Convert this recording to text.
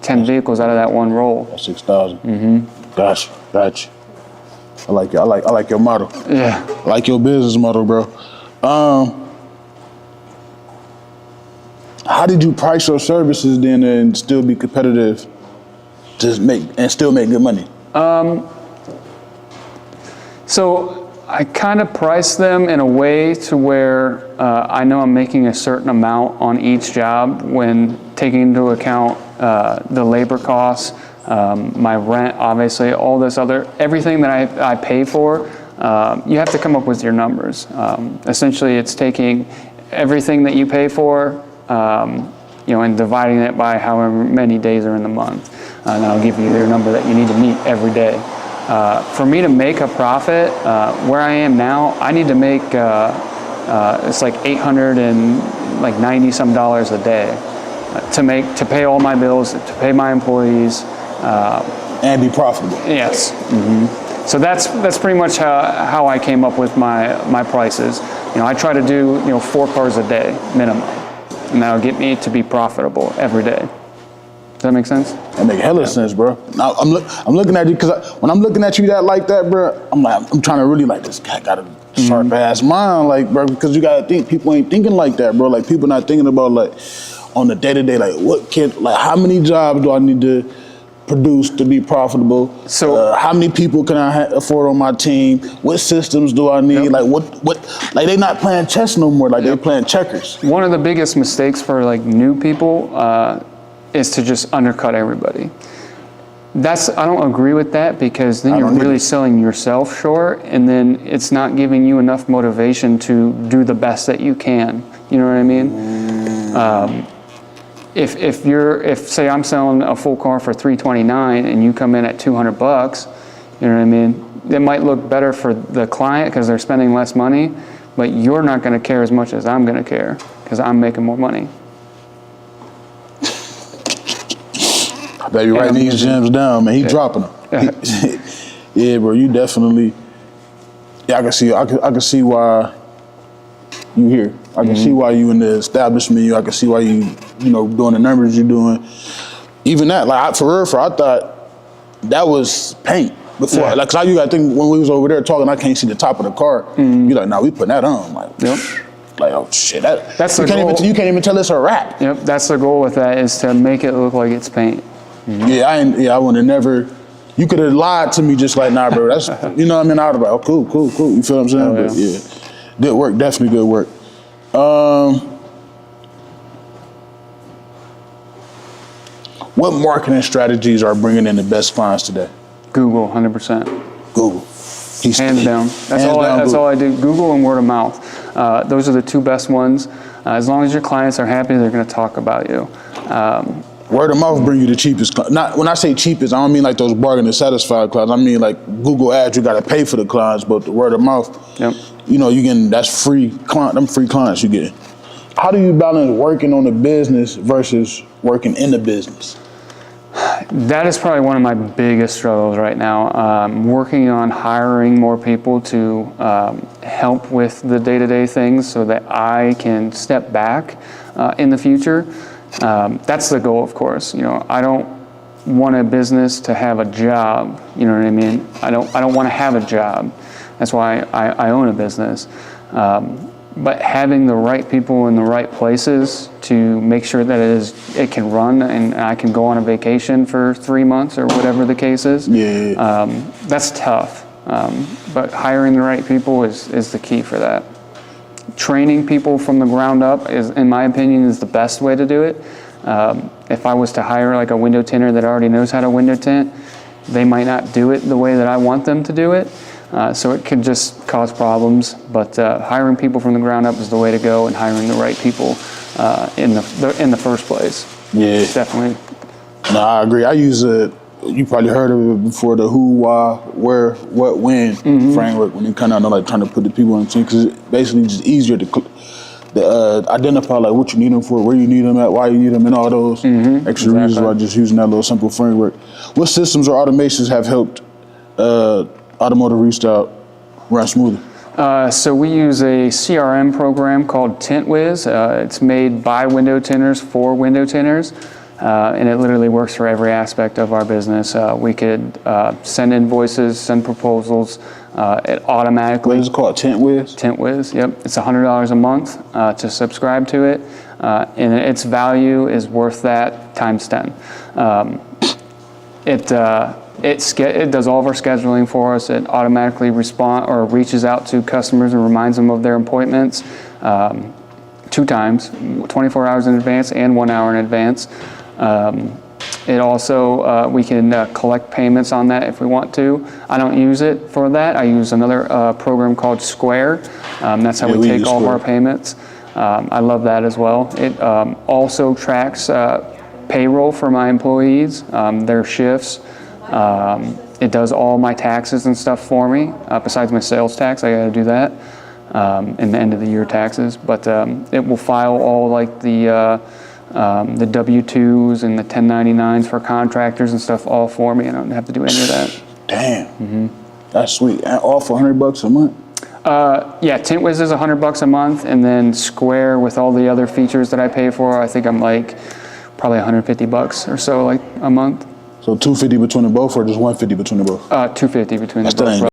10 vehicles out of that one roll. That's 6,000. Gotcha. I like it. I like your model. Yeah. I like your business model, bro. How did you price your services then and still be competitive, still make good money? So I kind of price them in a way to where I know I'm making a certain amount on each job when taking into account the labor costs, my rent, obviously, all this everything that I pay for. You have to come up with your numbers. Essentially, it's taking everything that you pay for, and dividing it by however many days are in the month. And I'll give you your number that you need to meet every day. For me to make a profit, where I am now, I need to make, it's like $890 some a day to pay all my bills, to pay my employees. And be profitable. Yes. So that's pretty much how I came up with my prices. I try to do 4 cars a day minimum, and that'll get me to be profitable every day. Does that make sense? That make hella sense, bro. Now I'm looking at you because when I'm looking at you like that, bro, I'm trying to really this guy got a sharp ass mind, bro, because you gotta think people ain't thinking like that, bro. Like people not thinking about on the day to day, how many jobs do I need to produce to be profitable? So how many people can I afford on my team? What systems do I need? They not playing chess no more. They're playing checkers. One of the biggest mistakes for new people is to just undercut everybody. I don't agree with that, because then you're really selling yourself short, and then it's not giving you enough motivation to do the best that you can. You know what I mean? If say I'm selling a full car for $329 and you come in at $200, you know what I mean? It might look better for the client because they're spending less money, but you're not going to care as much as I'm going to care because I'm making more money. I bet you writing these gems down, man. He dropping them. Yeah, bro. You definitely. Yeah, I can see why you here. I can see why you in the establishment. I can see why you doing the numbers you're doing. Even that, I thought that was paint before. Yeah. Cause you got to think when we was over there talking, I can't see the top of the car. You're like, nah, we putting that on. Oh shit, that's the goal. You can't even tell it's a wrap. Yep, that's the goal with that, is to make it look like it's paint. Yeah, I would have never. You could have lied to me just like, nah, bro. That's I would have been like, oh, cool. You feel what I'm saying? Oh, but yeah, good work, definitely good work. What marketing strategies are bringing in the best clients today? Google, 100%. Google. Hands down. That's all I do. Google and word of mouth. Those are the 2 best ones. As long as your clients are happy, they're going to talk about you. Word of mouth bring you the cheapest. Not when I say cheapest, I don't mean those bargain and satisfied clients. I mean Google ads, you got to pay for the clients, but the word of mouth, you getting that's free client. Them free clients you get. How do you balance working on the business versus working in the business? That is probably one of my biggest struggles right now. Working on hiring more people to help with the day-to-day things so that I can step back in the future. That's the goal, of course. I don't want a business to have a job. You know what I mean? I don't want to have a job. That's why I own a business. But having the right people in the right places to make sure that it can run and I can go on a vacation for 3 months or whatever the case is. Yeah. That's tough. But hiring the right people is the key for that. Training people from the ground up is, in my opinion, is the best way to do it. If I was to hire a window tinter that already knows how to window tint, they might not do it the way that I want them to do it. So it could just cause problems, but hiring people from the ground up is the way to go, and hiring the right people in the first place. Yeah, definitely. No, I agree. I use you probably heard of it before, the who, why, where, what, when framework. When you kind of trying to put the people on the team, because it's basically just easier to identify what you need them for, where you need them at, why you need them, and all those extra reasons by just using that little simple framework. What systems or automations have helped Automotive Restyle run smoother? So we use a CRM program called TintWiz. It's made by window tinters for window tinters. and it literally works for every aspect of our business. We could send invoices, send proposals. It automatically. What is it called? TintWiz? TintWiz, yep. It's $100 a month to subscribe to it, and its value is worth that times 10. It does all of our scheduling for us. It automatically reaches out to customers and reminds them of their appointments 2 times, 24 hours in advance and 1 hour in advance. It also, we can collect payments on that if we want to. I don't use it for that. I use another program called Square. That's how we take all of our payments. I love that as well. It also tracks payroll for my employees, their shifts. It does all my taxes and stuff for me. Besides my sales tax, I got to do that in the end of the year taxes. But it will file all like the W-2s and the 1099s for contractors and stuff all for me. I don't have to do any of that. Damn. That's sweet. And all for $100 a month? Yeah, TintWiz is $100 a month, and then Square with all the other features that I pay for, I think I'm like probably $150 or so like a month. So $250 between the both, or just $150 between the both? $250 between the both.